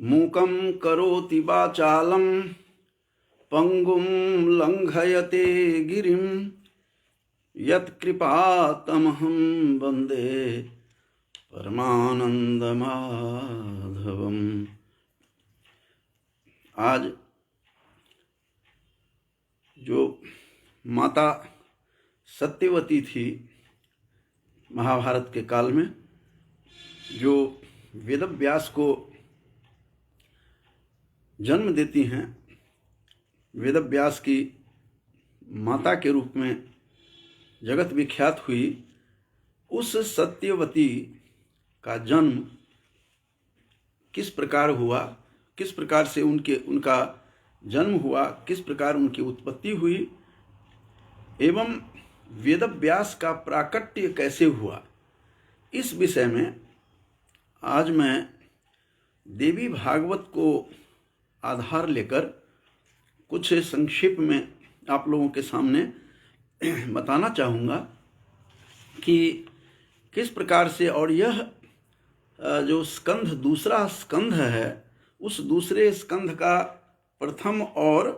मूकं करोति वाचालं पंगुं लंघयते गिरिं यत्कृपातमहं वन्दे परमानंदमाधवम्। आज जो माता सत्यवती थी महाभारत के काल में, जो वेदव्यास को जन्म देती हैं, वेदव्यास की माता के रूप में जगत विख्यात हुई, उस सत्यवती का जन्म किस प्रकार हुआ, किस प्रकार से उनका जन्म हुआ, किस प्रकार उनकी उत्पत्ति हुई एवं वेदव्यास का प्राकट्य कैसे हुआ, इस विषय में आज मैं देवी भागवत को आधार लेकर कुछ संक्षेप में आप लोगों के सामने बताना चाहूँगा कि किस प्रकार से, और यह जो स्कंध दूसरा स्कंध है, उस दूसरे स्कंध का प्रथम और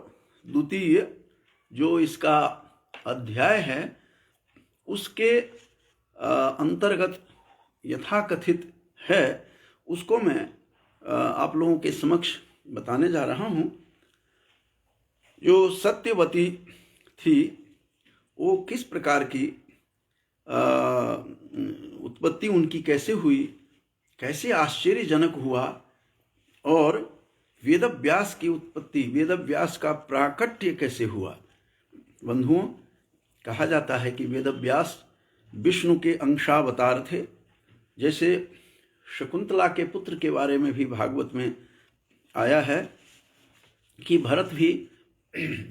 द्वितीय जो इसका अध्याय है उसके अंतर्गत यथाकथित है, उसको मैं आप लोगों के समक्ष बताने जा रहा हूँ। जो सत्यवती थी वो किस प्रकार की उत्पत्ति उनकी कैसे हुई, कैसे आश्चर्यजनक हुआ, और वेदव्यास की उत्पत्ति, वेदव्यास का प्राकट्य कैसे हुआ। बंधुओं, कहा जाता है कि वेदव्यास विष्णु के अंशावतार थे। जैसे शकुंतला के पुत्र के बारे में भी भागवत में आया है कि भरत भी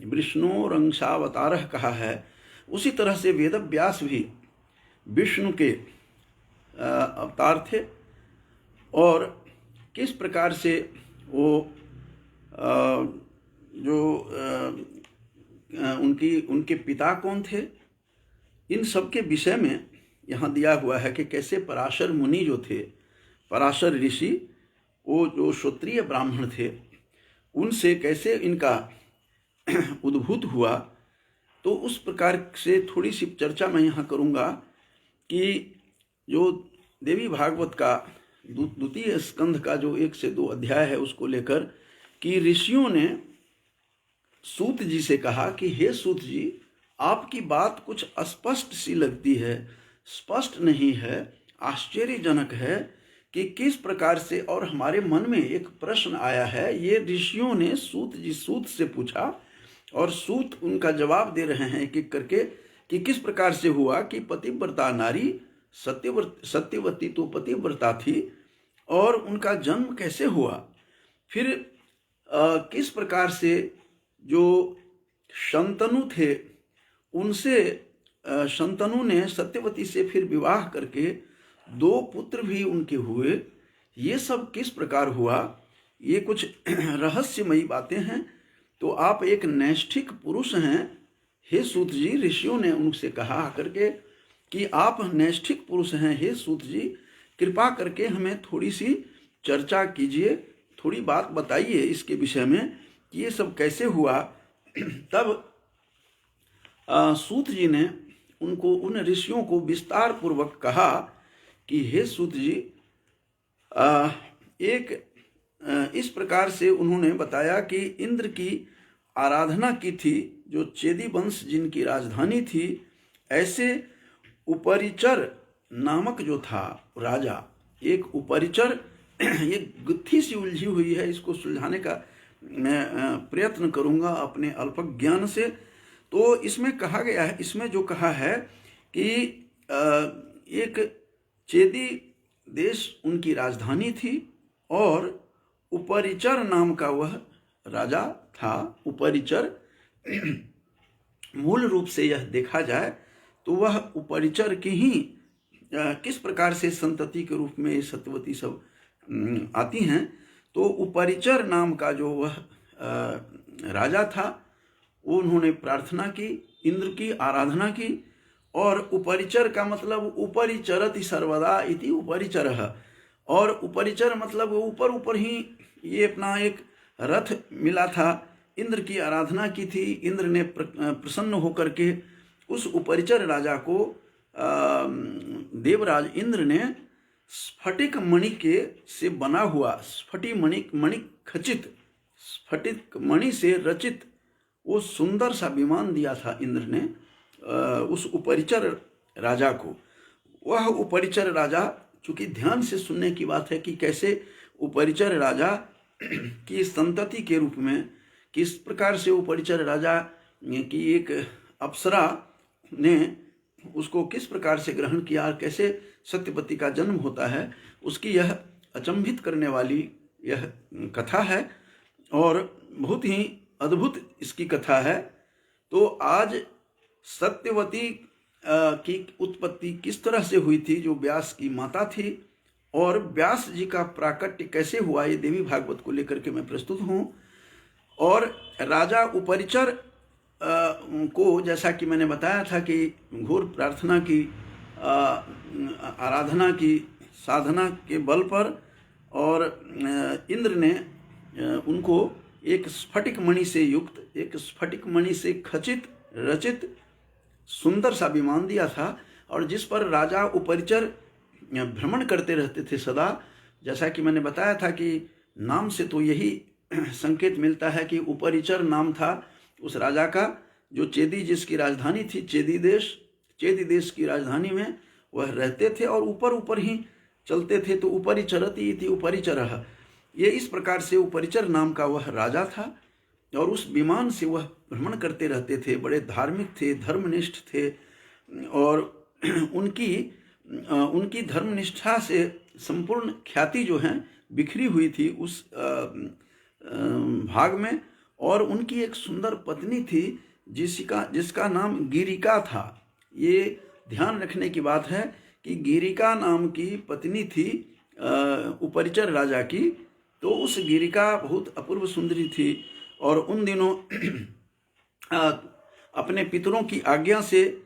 विष्णु अंशावतार कहा है, उसी तरह से वेदव्यास भी विष्णु के अवतार थे। और किस प्रकार से वो उनके पिता कौन थे, इन सब के विषय में यहाँ दिया हुआ है कि कैसे पराशर मुनि जो थे, पराशर ऋषि, वो जो क्षत्रिय ब्राह्मण थे, उनसे कैसे इनका उद्भूत हुआ। तो उस प्रकार से थोड़ी सी चर्चा मैं यहाँ करूँगा कि जो देवी भागवत का द्वितीय स्कंध का जो 1 से 2 अध्याय है उसको लेकर, कि ऋषियों ने सूत जी से कहा कि हे सूत जी, आपकी बात कुछ अस्पष्ट सी लगती है, स्पष्ट नहीं है, आश्चर्यजनक है कि किस प्रकार से, और हमारे मन में एक प्रश्न आया है। ये ऋषियों ने सूत से पूछा और सूत उनका जवाब दे रहे हैं एक एक करके कि किस प्रकार से हुआ कि पतिव्रता नारी सत्यवती तो पतिव्रता थी, और उनका जन्म कैसे हुआ। फिर किस प्रकार से जो शंतनु थे, उनसे शंतनु ने सत्यवती से फिर विवाह करके 2 पुत्र भी उनके हुए। ये सब किस प्रकार हुआ, ये कुछ रहस्यमयी बातें हैं। तो आप एक नैष्ठिक पुरुष हैं हे सूत जी, ऋषियों ने उनसे कहा करके कि आप नैष्ठिक पुरुष हैं हे सूत जी, कृपा करके हमें थोड़ी सी चर्चा कीजिए, थोड़ी बात बताइए इसके विषय में कि ये सब कैसे हुआ। तब सूत जी ने उन ऋषियों को विस्तार पूर्वक कहा कि हे सूत जी, इस प्रकार से उन्होंने बताया कि इंद्र की आराधना की थी, जो चेदी वंश जिनकी राजधानी थी, ऐसे उपरिचर नामक जो था राजा, एक उपरिचर, ये गुत्थी सी उलझी हुई है, इसको सुलझाने का मैं प्रयत्न करूंगा अपने अल्प ज्ञान से। तो इसमें कहा गया है, इसमें जो कहा है कि एक चेदी देश उनकी राजधानी थी और उपरिचर नाम का वह राजा था। उपरिचर मूल रूप से यह देखा जाए तो वह उपरिचर की ही किस प्रकार से संतति के रूप में सत्यवती सब आती हैं। तो उपरिचर नाम का जो वह राजा था, वो उन्होंने प्रार्थना की, इंद्र की आराधना की। और उपरिचर का मतलब उपरिचरति सर्वदा इति उपरिचरः, और उपरिचर मतलब ऊपर ऊपर ही ये अपना एक रथ मिला था, इंद्र की आराधना की थी। इंद्र ने प्रसन्न होकर के उस उपरिचर राजा को देवराज इंद्र ने स्फटिक मणि के से बना हुआ मणि खचित स्फटिक मणि से रचित वो सुंदर सा विमान दिया था इंद्र ने उस उपरिचर राजा को। वह उपरिचर राजा, चूंकि ध्यान से सुनने की बात है कि कैसे उपरिचर राजा की संतति के रूप में, किस प्रकार से उपरिचर राजा की एक अप्सरा ने उसको किस प्रकार से ग्रहण किया, कैसे सत्यवती का जन्म होता है, उसकी यह अचंभित करने वाली यह कथा है और बहुत ही अद्भुत इसकी कथा है। तो आज सत्यवती की उत्पत्ति किस तरह से हुई थी, जो व्यास की माता थी, और व्यास जी का प्राकट्य कैसे हुआ, ये देवी भागवत को लेकर के मैं प्रस्तुत हूँ। और राजा उपरिचर को, जैसा कि मैंने बताया था कि घोर प्रार्थना की, आराधना की, साधना के बल पर, और इंद्र ने उनको एक स्फटिक मणि से युक्त, एक स्फटिक मणि से खचित रचित सुंदर सा विमान दिया था, और जिस पर राजा उपरिचर भ्रमण करते रहते थे सदा। जैसा कि मैंने बताया था कि नाम से तो यही संकेत मिलता है कि उपरिचर नाम था उस राजा का, जो चेदी जिसकी राजधानी थी, चेदी देश की राजधानी में वह रहते थे और ऊपर ऊपर ही चलते थे। तो उपरिचरति इति उपरिचरः, ये इस प्रकार से उपरिचर नाम का वह राजा था और उस विमान से वह भ्रमण करते रहते थे। बड़े धार्मिक थे, धर्मनिष्ठ थे, और उनकी धर्मनिष्ठा से संपूर्ण ख्याति जो है बिखरी हुई थी उस भाग में। और उनकी एक सुंदर पत्नी थी जिसका नाम गिरिका था। ये ध्यान रखने की बात है कि गिरिका नाम की पत्नी थी उपरिचर राजा की। तो उस गिरिका बहुत अपूर्व सुंदरी थी और उन दिनों अपने पितरों की आज्ञा से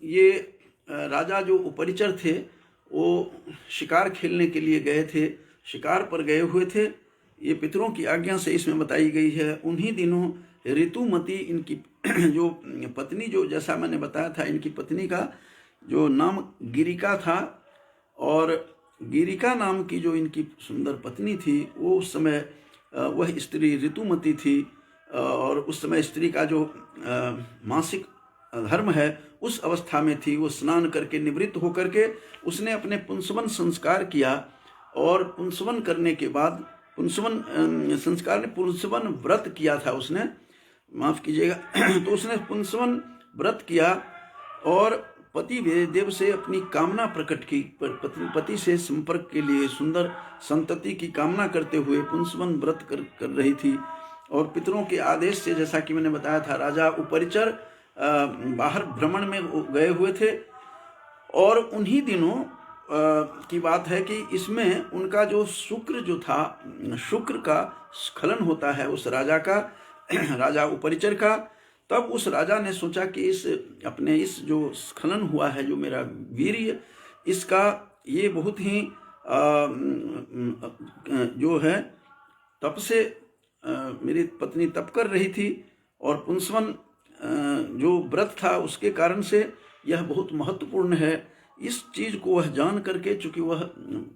ये राजा जो उपरिचर थे वो शिकार खेलने के लिए गए थे, शिकार पर गए हुए थे। ये पितरों की आज्ञा से इसमें बताई गई है। उन्हीं दिनों ऋतुमती इनकी जो पत्नी, जो जैसा मैंने बताया था, इनकी पत्नी का जो नाम गिरिका था, और गिरिका नाम की जो इनकी सुंदर पत्नी थी वो उस समय वह स्त्री ऋतुमती थी। और उस समय स्त्री का जो मासिक धर्म है उस अवस्था में थी। वो स्नान करके निवृत्त होकर के उसने अपने पुंसवन संस्कार किया, और पुंसवन करने के बाद पुंसवन व्रत किया था उसने, माफ कीजिएगा। तो उसने पुंसवन व्रत किया और पति देव से अपनी कामना प्रकट की, पति से संपर्क के लिए सुंदर संतति की कामना करते हुए पुंसवन व्रत कर रही थी। और पितरों के आदेश से, जैसा कि मैंने बताया था, राजा उपरिचर बाहर भ्रमण में गए हुए थे। और उन्हीं दिनों की बात है कि इसमें उनका जो शुक्र का स्खलन होता है उस राजा का, राजा उपरिचर का। तब उस राजा ने सोचा कि इस जो स्खलन हुआ है, जो मेरा वीर्य, इसका ये बहुत ही जो है तप से मेरी पत्नी तप कर रही थी, और पुंसवन जो व्रत था उसके कारण से यह बहुत महत्वपूर्ण है। इस चीज को वह जान करके, चूंकि वह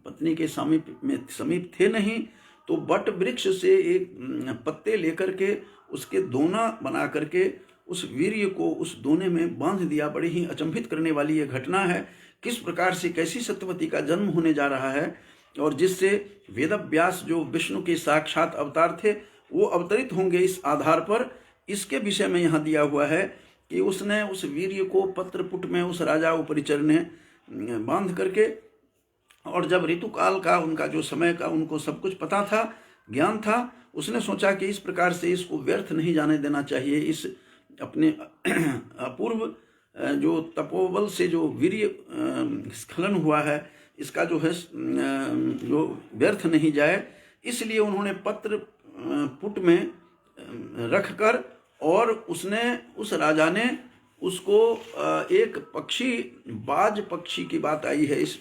पत्नी के समीप थे नहीं, तो बट वृक्ष से एक पत्ते लेकर के उसके दोना बना करके उस वीर्य को उस दोने में बांध दिया। बड़ी ही अचंभित करने वाली यह घटना है, किस प्रकार से कैसी सत्यवती का जन्म होने जा रहा है, और जिससे वेदव्यास जो विष्णु के साक्षात अवतार थे वो अवतरित होंगे इस आधार पर। इसके विषय में यहाँ दिया हुआ है कि उसने उस वीर्य को पत्रपुट में उस राजा उपरिचर ने बांध करके, और जब ऋतुकाल का उनका जो समय का उनको सब कुछ पता था, ज्ञान था, उसने सोचा कि इस प्रकार से इसको व्यर्थ नहीं जाने देना चाहिए। इस अपने अपूर्व जो तपोबल से जो वीर्य स्खलन हुआ है, इसका जो है जो व्यर्थ नहीं जाए, इसलिए उन्होंने पत्र पुट में रखकर, और उस राजा ने उसको एक पक्षी, बाज पक्षी की बात आई है इस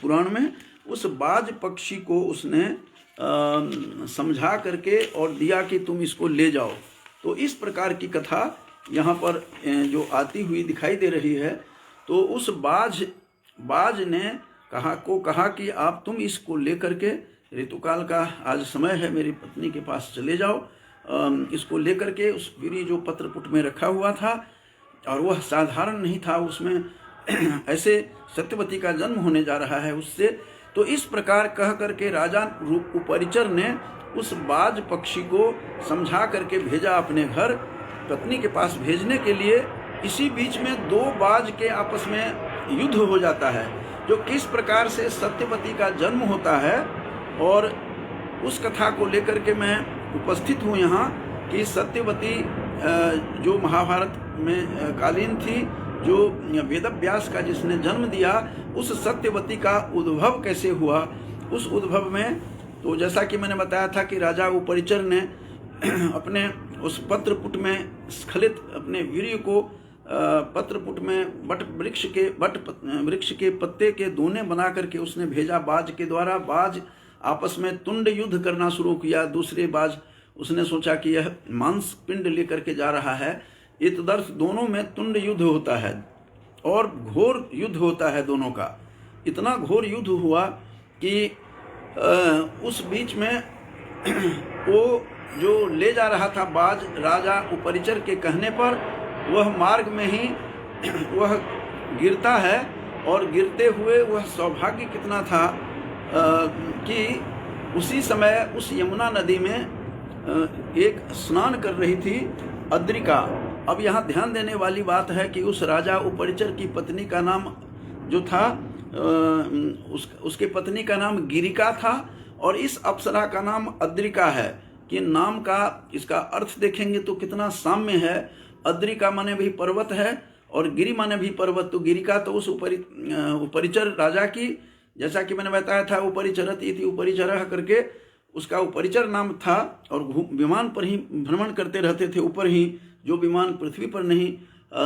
पुराण में, उस बाज पक्षी को उसने समझा करके और दिया कि तुम इसको ले जाओ। तो इस प्रकार की कथा यहाँ पर जो आती हुई दिखाई दे रही है। तो उस बाज ने कहा कि आप तुम इसको लेकर के, ऋतुकाल का आज समय है, मेरी पत्नी के पास चले जाओ। इसको लेकर के उस वीर्य जो पत्रपुट में रखा हुआ था, और वह साधारण नहीं था, उसमें ऐसे सत्यवती का जन्म होने जा रहा है उससे। तो इस प्रकार कह करके राजा उपरिचर ने उस बाज पक्षी को समझा करके भेजा अपने घर, पत्नी के पास भेजने के लिए। इसी बीच में दो बाज के आपस में युद्ध हो जाता है, जो किस प्रकार से सत्यवती का जन्म होता है, और उस कथा को लेकर के मैं उपस्थित हूँ यहाँ कि सत्यवती जो महाभारत में कालीन थी, जो वेदव्यास का जिसने जन्म दिया, उस सत्यवती का उद्भव कैसे हुआ। उस उद्भव में तो जैसा कि मैंने बताया था कि राजा उपरिचर ने अपने उस पत्रपुट में स्खलित अपने वीर्य को पत्रपुट में वट वृक्ष के पत्ते के दोने बना करके उसने भेजा बाज के द्वारा। बाज आपस में तुंड युद्ध करना शुरू किया। दूसरे बाज उसने सोचा कि यह मांस पिंड लेकर के जा रहा है। इतदर्थ दोनों में तुंड युद्ध होता है और घोर युद्ध होता है दोनों का। इतना घोर युद्ध हुआ कि उस बीच में वो जो ले जा रहा था बाज, राजा उपरिचर के कहने पर वह मार्ग में ही वह गिरता है, और गिरते हुए वह सौभाग्य कितना था कि उसी समय उस यमुना नदी में एक स्नान कर रही थी अद्रिका। अब यहाँ ध्यान देने वाली बात है कि उस राजा उपरिचर की पत्नी का नाम जो था, उसके पत्नी का नाम गिरिका था, और इस अप्सरा का नाम अद्रिका है। कि नाम का इसका अर्थ देखेंगे तो कितना साम्य है। अद्रिका माने भी पर्वत है और गिरि माने भी पर्वत। तो गिरिका तो उस उपरिचर राजा की, जैसा कि मैंने बताया था, उपरिचरत इति उपरिचरः करके उसका उपरिचर नाम था, और विमान पर ही भ्रमण करते रहते थे, ऊपर ही, जो विमान पृथ्वी पर नहीं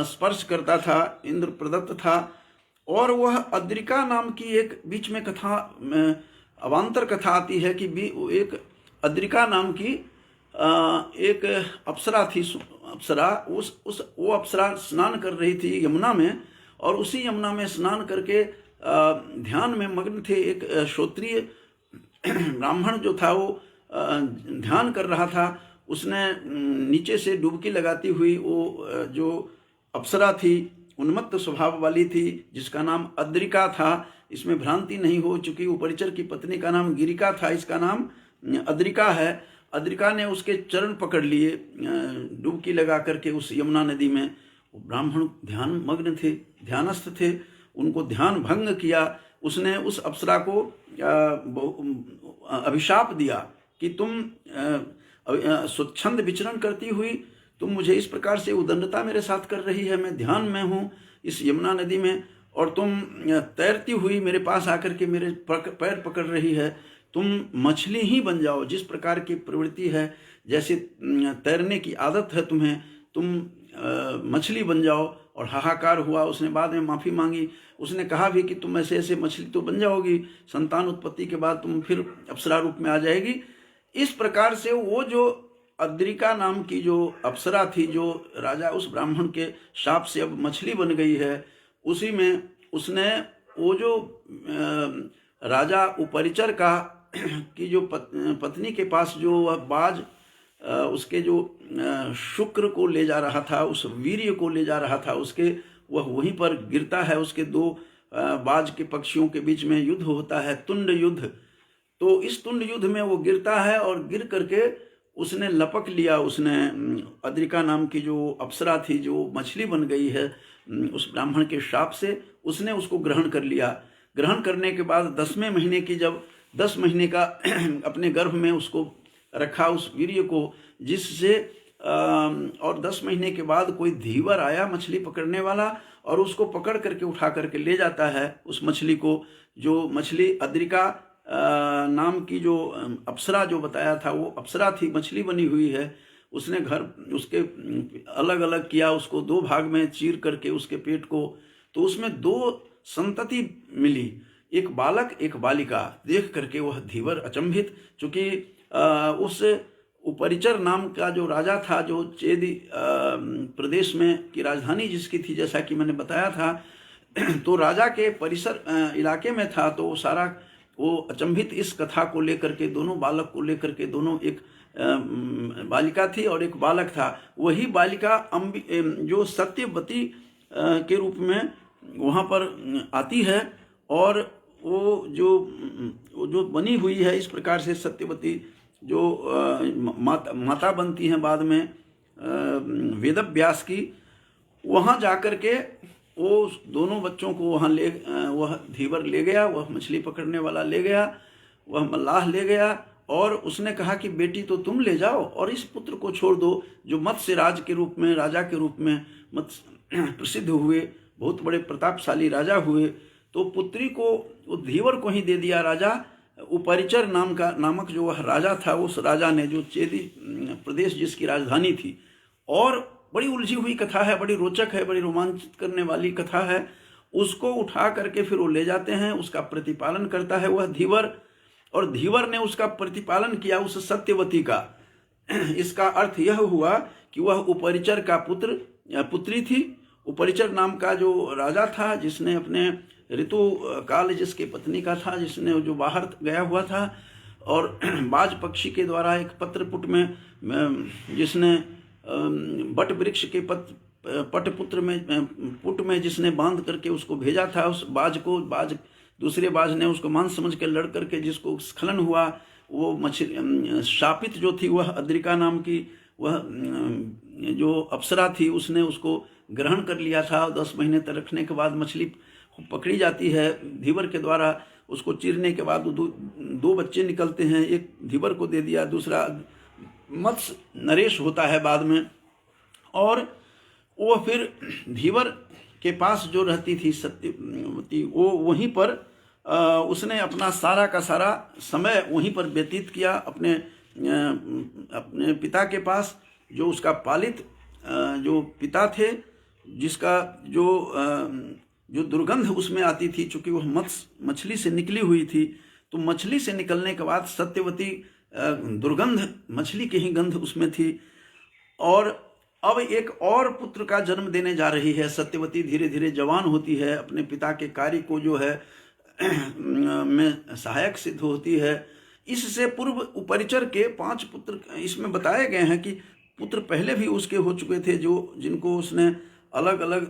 स्पर्श करता था, इंद्र प्रदत्त था। और वह अद्रिका नाम की एक बीच में कथा, अवान्तर कथा आती है कि एक अद्रिका नाम की एक अप्सरा थी। अप्सरा वो अप्सरा स्नान कर रही थी यमुना में, और उसी यमुना में स्नान करके ध्यान में मग्न थे। एक क्षत्रिय ब्राह्मण जो था वो ध्यान कर रहा था। उसने नीचे से डुबकी लगाती हुई वो जो अप्सरा थी, उन्मत्त स्वभाव वाली थी, जिसका नाम अद्रिका था। इसमें भ्रांति नहीं हो चुकी। उपरिचर की पत्नी का नाम गिरिका था, इसका नाम अद्रिका है। अद्रिका ने उसके चरण पकड़ लिए डुबकी लगा करके उस यमुना नदी में। वो ब्राह्मण ध्यान मग्न थे, ध्यानस्थ थे, उनको ध्यान भंग किया। उसने उस अप्सरा को अभिशाप दिया कि तुम स्वच्छंद विचरण करती हुई तुम मुझे इस प्रकार से उदंडता मेरे साथ कर रही है। मैं ध्यान में हूँ इस यमुना नदी में, और तुम तैरती हुई मेरे पास आकर के मेरे पैर पकड़ रही है। तुम मछली ही बन जाओ, जिस प्रकार की प्रवृत्ति है, जैसे तैरने की आदत है तुम्हें, तुम मछली बन जाओ। और हाहाकार हुआ। उसने बाद में माफ़ी मांगी। उसने कहा भी कि तुम ऐसे ऐसे मछली तो बन जाओगी, संतान उत्पत्ति के बाद तुम फिर अप्सरा रूप में आ जाएगी। इस प्रकार से वो जो अद्रिका नाम की जो अप्सरा थी, जो राजा उस ब्राह्मण के शाप से अब मछली बन गई है, उसी में उसने वो जो राजा उपरिचर का की जो पत्नी के पास जो वह बाज उसके जो शुक्र को ले जा रहा था, उस वीर्य को ले जा रहा था, उसके वह वहीं पर गिरता है। उसके दो बाज के पक्षियों के बीच में युद्ध होता है, तुंड युद्ध। तो इस तुंड युद्ध में वो गिरता है, और गिर करके उसने लपक लिया। उसने अद्रिका नाम की जो अप्सरा थी, जो मछली बन गई है उस ब्राह्मण के शाप से, उसने उसको ग्रहण कर लिया। ग्रहण करने के बाद 10वें महीने की, जब 10 महीने का अपने गर्भ में उसको रखा उस वीर्य को, जिससे और 10 महीने के बाद कोई धीवर आया मछली पकड़ने वाला, और उसको पकड़ करके उठा करके ले जाता है उस मछली को। जो मछली अद्रिका नाम की जो अप्सरा जो बताया था, वो अप्सरा थी, मछली बनी हुई है। उसने घर उसके अलग अलग किया, उसको 2 भाग में चीर करके उसके पेट को, तो उसमें 2 संतति मिली। एक बालक एक बालिका देख करके वह धीवर अचंभित, चूंकि उस उपरिचर नाम का जो राजा था, जो चेदी प्रदेश में की राजधानी जिसकी थी, जैसा कि मैंने बताया था, तो राजा के परिसर इलाके में था। तो सारा वो अचंभित इस कथा को लेकर के, दोनों बालक को लेकर के, दोनों एक बालिका थी और एक बालक था। वही बालिका जो सत्यवती के रूप में वहाँ पर आती है, और वो जो बनी हुई है इस प्रकार से सत्यवती, जो माता बनती हैं बाद में वेदव्यास की, वहाँ जाकर के वो दोनों बच्चों को वहाँ वह धीवर ले गया, वह मछली पकड़ने वाला ले गया, वह मल्लाह ले गया, और उसने कहा कि बेटी तो तुम ले जाओ और इस पुत्र को छोड़ दो, जो मत्स्य राज के रूप में, राजा के रूप में प्रसिद्ध हुए, बहुत बड़े प्रतापशाली राजा हुए। तो पुत्री को वो धीवर को ही दे दिया राजा। उपरिचर नामक जो वह राजा था, उस राजा ने, जो चेदी प्रदेश जिसकी राजधानी थी, और बड़ी उलझी हुई कथा है, बड़ी रोचक है, बड़ी रोमांचित करने वाली कथा है, उसको उठा करके फिर वो ले जाते हैं, उसका प्रतिपालन करता है वह धीवर, और धीवर ने उसका प्रतिपालन किया उस सत्यवती का। इसका अर्थ यह हुआ कि वह उपरिचर का पुत्री थी। उपरिचर नाम का जो राजा था, जिसने अपने ऋतु काल जिसके पत्नी का था, जिसने जो बाहर गया हुआ था, और बाज पक्षी के द्वारा एक पत्रपुट में, जिसने बट वृक्ष के पटपुत्र में पुट में जिसने बांध करके उसको भेजा था, उस बाज दूसरे बाज ने उसको मान समझ के लड़ करके जिसको स्खलन हुआ, वो मछली शापित जो थी, वह अद्रिका नाम की वह जो अप्सरा थी, उसने उसको ग्रहण कर लिया था। 10 महीने तक रखने के बाद मछली पकड़ी जाती है धीवर के द्वारा। उसको चीरने के बाद दो बच्चे निकलते हैं, एक धीवर को दे दिया, दूसरा मत्स्य नरेश होता है बाद में। और वो फिर धीवर के पास जो रहती थी सत्यवती, वो वहीं पर उसने अपना सारा का सारा समय वहीं पर व्यतीत किया, अपने पिता के पास, जो उसका पालित जो पिता थे, जिसका जो दुर्गंध उसमें आती थी, चूंकि वह मछली से निकली हुई थी, तो मछली से निकलने के बाद सत्यवती दुर्गंध, मछली की ही गंध उसमें थी। और अब एक और पुत्र का जन्म देने जा रही है सत्यवती, धीरे धीरे जवान होती है, अपने पिता के कार्य को जो है में सहायक सिद्ध होती है। इससे पूर्व उपरिचर के 5 पुत्र इसमें बताए गए हैं कि पुत्र पहले भी उसके हो चुके थे, जिनको उसने अलग अलग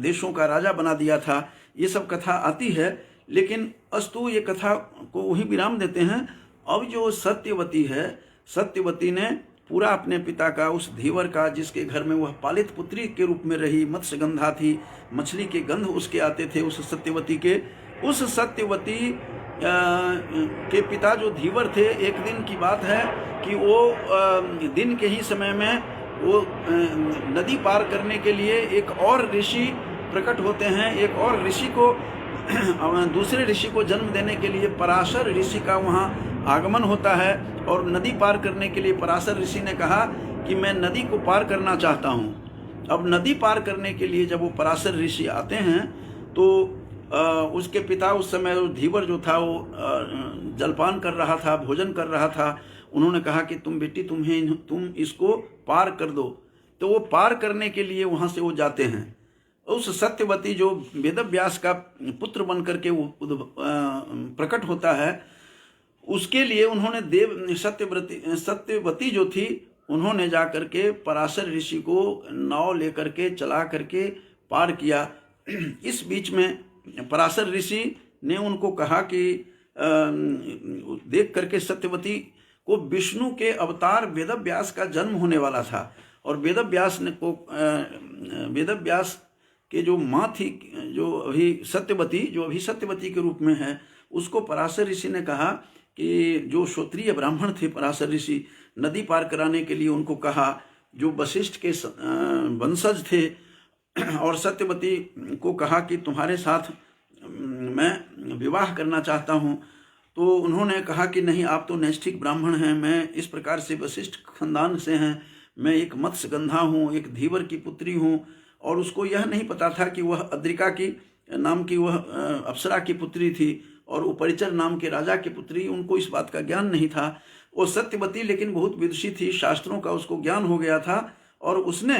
देशों का राजा बना दिया था। ये सब कथा आती है, लेकिन अस्तु ये कथा को वहीं विराम देते हैं। अब जो सत्यवती है, सत्यवती ने पूरा अपने पिता का, उस धीवर का, जिसके घर में वह पालित पुत्री के रूप में रही, मत्स्यगंधा थी, मछली के गंध उसके आते थे उस सत्यवती के। उस सत्यवती के पिता जो धीवर थे, एक दिन की बात है कि वो दिन के ही समय में वो नदी पार करने के लिए एक और ऋषि प्रकट होते हैं। एक और ऋषि को, दूसरे ऋषि को जन्म देने के लिए पराशर ऋषि का वहाँ आगमन होता है, और नदी पार करने के लिए पराशर ऋषि ने कहा कि मैं नदी को पार करना चाहता हूँ। अब नदी पार करने के लिए जब वो पराशर ऋषि आते हैं, तो उसके पिता उस समय धीवर जो था वो जलपान कर रहा था, भोजन कर रहा था। उन्होंने कहा कि तुम बेटी, तुम इसको पार कर दो। तो वो पार करने के लिए वहाँ से वो जाते हैं। उस सत्यवती जो वेदव्यास का पुत्र बन करके वो प्रकट होता है, उसके लिए उन्होंने सत्यवती जो थी, उन्होंने जा करके पराशर ऋषि को नाव लेकर के चला करके पार किया। इस बीच में पराशर ऋषि ने उनको कहा कि देख करके सत्यवती को विष्णु के अवतार वेदव्यास का जन्म होने वाला था, और वेदव्यास के जो माँ थी, जो अभी सत्यवती के रूप में है, उसको पराशर ऋषि ने कहा कि जो क्षत्रिय ब्राह्मण थे पराशर ऋषि, नदी पार कराने के लिए उनको कहा, जो वशिष्ठ के वंशज थे, और सत्यवती को कहा कि तुम्हारे साथ मैं विवाह करना चाहता हूँ। तो उन्होंने कहा कि नहीं, आप तो नैष्ठिक ब्राह्मण हैं, मैं इस प्रकार से वशिष्ठ खानदान से हैं, मैं एक मत्स्यगंधा हूँ, एक धीवर की पुत्री हूँ। और उसको यह नहीं पता था कि वह अद्रिका की नाम की वह अप्सरा की पुत्री थी, और उपरिचर नाम के राजा की पुत्री, उनको इस बात का ज्ञान नहीं था। वो सत्यवती लेकिन बहुत विदुषी थी, शास्त्रों का उसको ज्ञान हो गया था, और उसने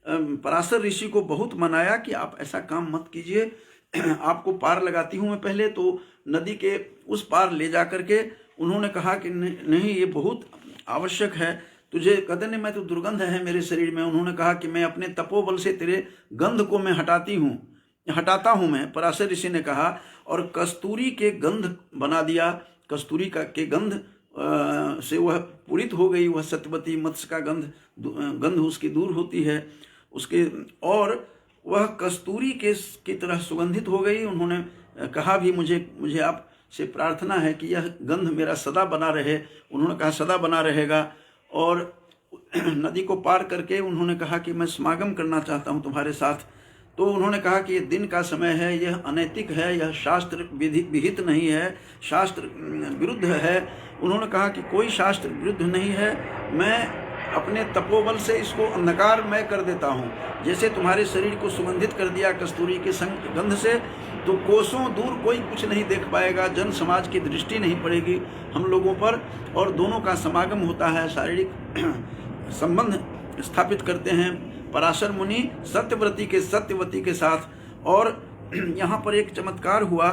पराशर ऋषि को बहुत मनाया कि आप ऐसा काम मत कीजिए, आपको पार लगाती हूँ मैं पहले। तो नदी के उस पार ले जा करके उन्होंने कहा कि नहीं, ये बहुत आवश्यक है तुझे। कहते नहीं, मैं तो दुर्गंध है मेरे शरीर में। उन्होंने कहा कि मैं अपने तपोबल से तेरे गंध को मैं हटाता हूँ मैं, पराशर ऋषि ने कहा, और कस्तूरी के गंध बना दिया। कस्तूरी के गंध से वह पूरित हो गई, वह सत्यवती। मत्स्य का गंध उसकी दूर होती है उसके, और वह कस्तूरी की तरह सुगंधित हो गई। उन्होंने कहा भी, मुझे आपसे प्रार्थना है कि यह गंध मेरा सदा बना रहे। उन्होंने कहा सदा बना रहेगा। और नदी को पार करके उन्होंने कहा कि मैं समागम करना चाहता हूँ तुम्हारे साथ। तो उन्होंने कहा कि ये दिन का समय है, यह अनैतिक है, यह शास्त्र विहित नहीं है, शास्त्र विरुद्ध है। उन्होंने कहा कि कोई शास्त्र विरुद्ध नहीं है, मैं अपने तपोबल से इसको अंधकारमय कर देता हूँ। जैसे तुम्हारे शरीर को सुगंधित कर दिया कस्तूरी के गंध से, तो कोसों दूर कोई कुछ नहीं देख पाएगा, जन समाज की दृष्टि नहीं पड़ेगी हम लोगों पर, और दोनों का समागम होता है, शारीरिक संबंध स्थापित करते हैं पराशर मुनि सत्यवती के साथ। और यहाँ पर एक चमत्कार हुआ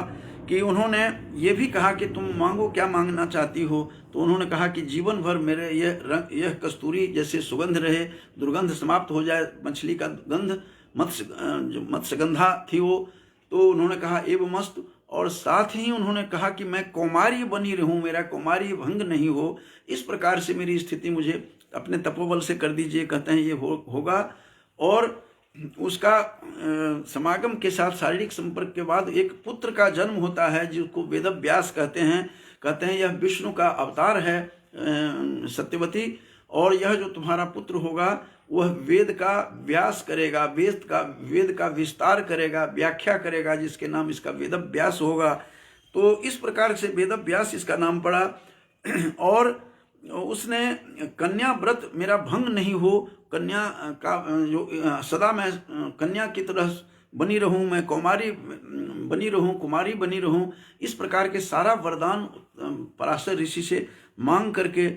कि उन्होंने ये भी कहा कि तुम मांगो, क्या मांगना चाहती हो। तो उन्होंने कहा कि जीवन भर मेरे यह कस्तूरी जैसे सुगंध रहे, दुर्गंध समाप्त हो जाए, मछली का गंध, मत्स्यगंधा थी वो। तो उन्होंने कहा एवं मस्त, और साथ ही उन्होंने कहा कि मैं कौमारी बनी रहूं, मेरा कौमारी भंग नहीं हो, इस प्रकार से मेरी स्थिति मुझे अपने तपोबल से कर दीजिए। कहते हैं ये होगा। और उसका समागम के साथ शारीरिक संपर्क के बाद एक पुत्र का जन्म होता है, जिसको वेदव्यास कहते हैं यह विष्णु का अवतार है सत्यवती, और यह जो तुम्हारा पुत्र होगा वह वेद का व्यास करेगा, वेद का विस्तार करेगा, व्याख्या करेगा, जिसके नाम इसका वेदव्यास होगा। तो इस प्रकार से वेदव्यास इसका नाम पड़ा। और उसने कन्या व्रत मेरा भंग नहीं हो, कन्या का जो सदा मैं कन्या की तरह बनी रहूं, मैं कुमारी बनी रहूं, इस प्रकार के सारा वरदान पराशर ऋषि से मांग करके,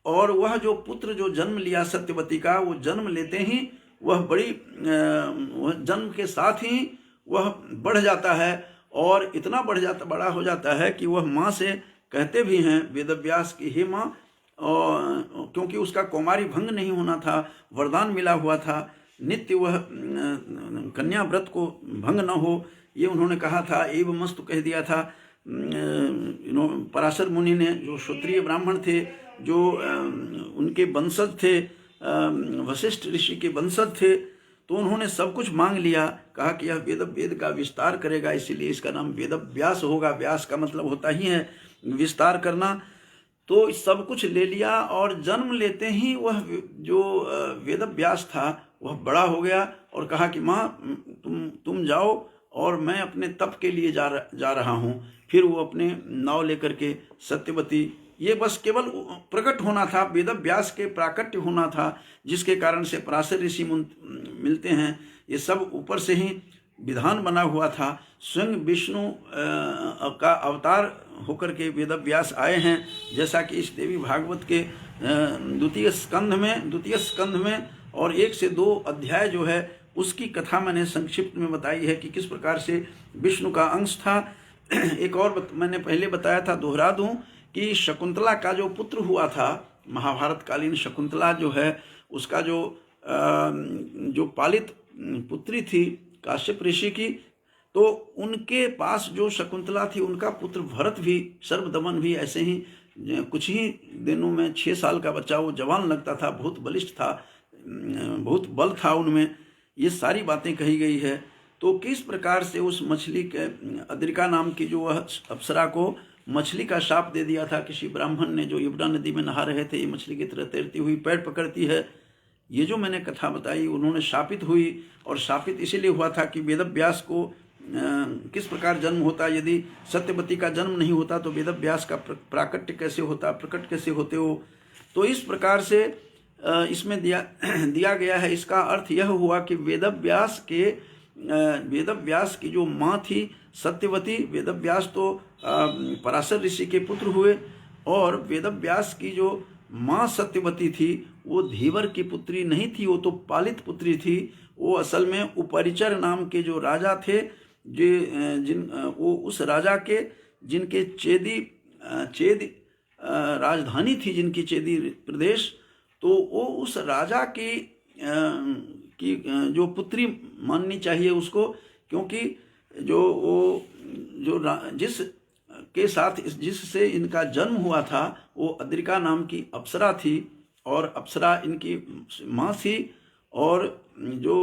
और वह जो पुत्र जो जन्म लिया सत्यवती का, वो जन्म लेते ही वह जन्म के साथ ही वह बढ़ जाता है, और इतना बड़ा हो जाता है कि वह माँ से कहते भी हैं वेदव्यास की, हे माँ, और क्योंकि उसका कौमारी भंग नहीं होना था, वरदान मिला हुआ था, नित्य वह कन्या व्रत को भंग न हो, ये उन्होंने कहा था। एवं मस्त कह दिया था पराशर मुनि ने, जो क्षत्रिय ब्राह्मण थे, जो उनके वंशज थे, वशिष्ठ ऋषि के वंशज थे, तो उन्होंने सब कुछ मांग लिया। कहा कि यह वेद का विस्तार करेगा, इसीलिए इसका नाम वेदव्यास होगा। व्यास का मतलब होता ही है विस्तार करना। तो सब कुछ ले लिया, और जन्म लेते ही वह जो वेदव्यास था वह बड़ा हो गया, और कहा कि माँ तुम जाओ, और मैं अपने तप के लिए जा रहा हूँ। फिर वो अपने नाव लेकर के सत्यवती, ये बस केवल प्रकट होना था, वेदव्यास के प्राकट्य होना था, जिसके कारण से पराशर ऋषि मिलते हैं। ये सब ऊपर से ही विधान बना हुआ था। स्वयं विष्णु का अवतार होकर के वेदव्यास आए हैं, जैसा कि इस देवी भागवत के द्वितीय स्कंध में और 1 से 2 अध्याय जो है उसकी कथा मैंने संक्षिप्त में बताई है कि किस प्रकार से विष्णु का अंश था। एक और मैंने पहले बताया था, दोहरा दूं कि शकुंतला का जो पुत्र हुआ था, महाभारत कालीन शकुंतला जो है, उसका जो पालित पुत्री थी काश्यप ऋषि की, तो उनके पास जो शकुंतला थी, उनका पुत्र भरत भी, सर्वदमन भी ऐसे ही कुछ ही दिनों में 6 साल का बच्चा, वो जवान लगता था, बहुत बलिष्ठ था, बहुत बल था उनमें। ये सारी बातें कही गई है। तो किस प्रकार से उस मछली के अद्रिका नाम की जो अप्सरा को मछली का शाप दे दिया था किसी ब्राह्मण ने, जो यमुना नदी में नहा रहे थे, ये मछली की तरह तैरती हुई पैर पकड़ती है। ये जो मैंने कथा बताई, उन्होंने शापित हुई, और शापित इसीलिए हुआ था कि वेदव्यास को किस प्रकार जन्म होता, यदि सत्यवती का जन्म नहीं होता तो वेदव्यास का प्राकट्य कैसे होता, प्रकट कैसे होते हो। तो इस प्रकार से इसमें दिया गया है। इसका अर्थ यह हुआ कि वेदव्यास की जो माँ थी सत्यवती, वेदव्यास तो पराशर ऋषि के पुत्र हुए, और वेदव्यास की जो माँ सत्यवती थी वो धीवर की पुत्री नहीं थी, वो तो पालित पुत्री थी। वो असल में उपरिचर नाम के जो राजा थे, वो उस राजा के जिनके चेदी राजधानी थी, जिनकी चेदी प्रदेश, तो वो उस राजा की जो पुत्री माननी चाहिए उसको, क्योंकि जिससे इनका जन्म हुआ था वो अद्रिका नाम की अप्सरा थी, और अप्सरा इनकी माँ थी, और जो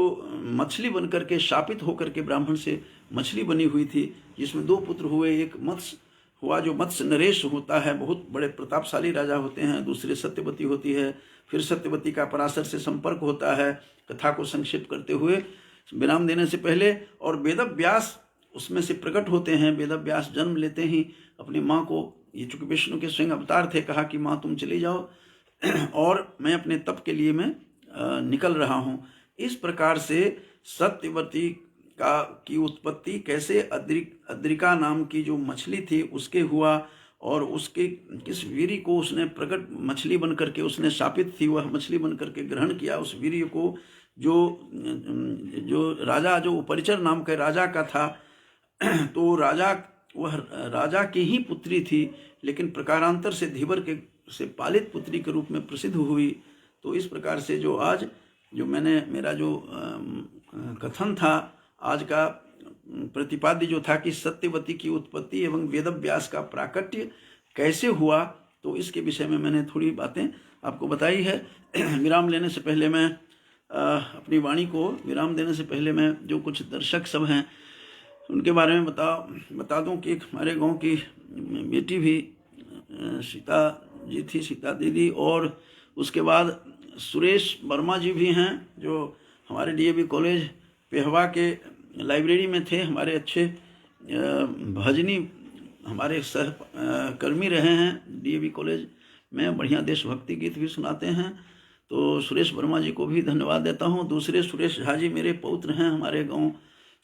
मछली बनकर के शापित होकर के ब्राह्मण से मछली बनी हुई थी, जिसमें 2 पुत्र हुए। एक मत्स्य हुआ जो मत्स्य नरेश होता है, बहुत बड़े प्रतापशाली राजा होते हैं। दूसरे सत्यवती होती है। फिर सत्यवती का पराशर से संपर्क होता है। कथा को संक्षिप्त करते हुए विराम देने से पहले, और वेदव्यास उसमें से प्रकट होते हैं। वेदव्यास जन्म लेते ही अपनी माँ को, ये चूंकि विष्णु के स्वयं अवतार थे, कहा कि माँ तुम चली जाओ और मैं अपने तप के लिए मैं निकल रहा हूँ। इस प्रकार से सत्यवती की उत्पत्ति कैसे अद्रिका नाम की जो मछली थी उसके हुआ, और उसके किस वीर्य को उसने प्रकट मछली बन करके उसने शापित थी, वह मछली बन करके ग्रहण किया। उस वीर्य को जो राजा, जो उपरिचर नाम के राजा का था, तो वह राजा की ही पुत्री थी, लेकिन प्रकारांतर से धीवर के से पालित पुत्री के रूप में प्रसिद्ध हुई। तो इस प्रकार से जो आज जो मेरा जो कथन था, आज का प्रतिपाद्य जो था कि सत्यवती की उत्पत्ति एवं वेदव्यास का प्राकट्य कैसे हुआ, तो इसके विषय में मैंने थोड़ी बातें आपको बताई है। विराम लेने से पहले मैं अपनी वाणी को विराम देने से पहले मैं जो कुछ दर्शक सब हैं उनके बारे में बता दूं कि हमारे गांव की बेटी भी सीता जी थी, सीता दीदी, और उसके बाद सुरेश वर्मा जी भी हैं, जो हमारे डीएवी कॉलेज पेहवा के लाइब्रेरी में थे। हमारे अच्छे भजनी, हमारे सहकर्मी रहे हैं डीएवी कॉलेज में, बढ़िया देशभक्ति गीत भी सुनाते हैं। तो सुरेश वर्मा जी को भी धन्यवाद देता हूँ। दूसरे सुरेश झा जी मेरे पौत्र हैं, हमारे गांव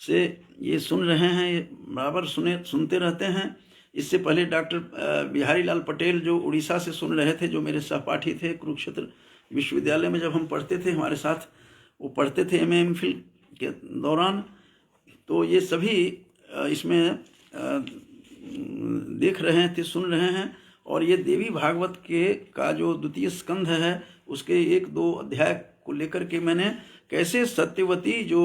से ये सुन रहे हैं, ये बराबर सुनते रहते हैं। इससे पहले डॉक्टर बिहारी लाल पटेल जो उड़ीसा से सुन रहे थे, जो मेरे सहपाठी थे कुरुक्षेत्र विश्वविद्यालय में जब हम पढ़ते थे, हमारे साथ वो पढ़ते थे एमए एमफिल के दौरान। तो ये सभी इसमें देख रहे थे, सुन रहे हैं। और ये देवी भागवत का जो द्वितीय स्कंध है उसके 1-2 अध्याय को लेकर के मैंने कैसे सत्यवती जो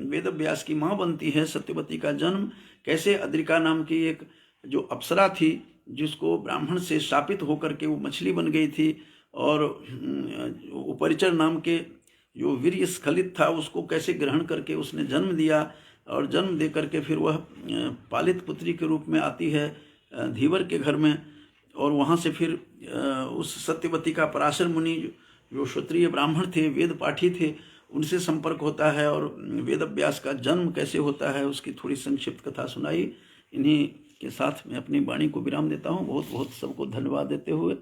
वेदव्यास की माँ बनती है, सत्यवती का जन्म कैसे अद्रिका नाम की एक जो अप्सरा थी, जिसको ब्राह्मण से शापित होकर के वो मछली बन गई थी, और उपरिचर नाम के जो वीर्य स्खलित था उसको कैसे ग्रहण करके उसने जन्म दिया, और जन्म दे करके फिर वह पालित पुत्री के रूप में आती है धीवर के घर में। और वहाँ से फिर उस सत्यवती का पराशर मुनि जो क्षत्रिय ब्राह्मण थे, वेद पाठी थे, उनसे संपर्क होता है, और वेदव्यास का जन्म कैसे होता है उसकी थोड़ी संक्षिप्त कथा सुनाई। इन्हीं के साथ मैं अपनी वाणी को विराम देता हूँ। बहुत बहुत सबको धन्यवाद देते हुए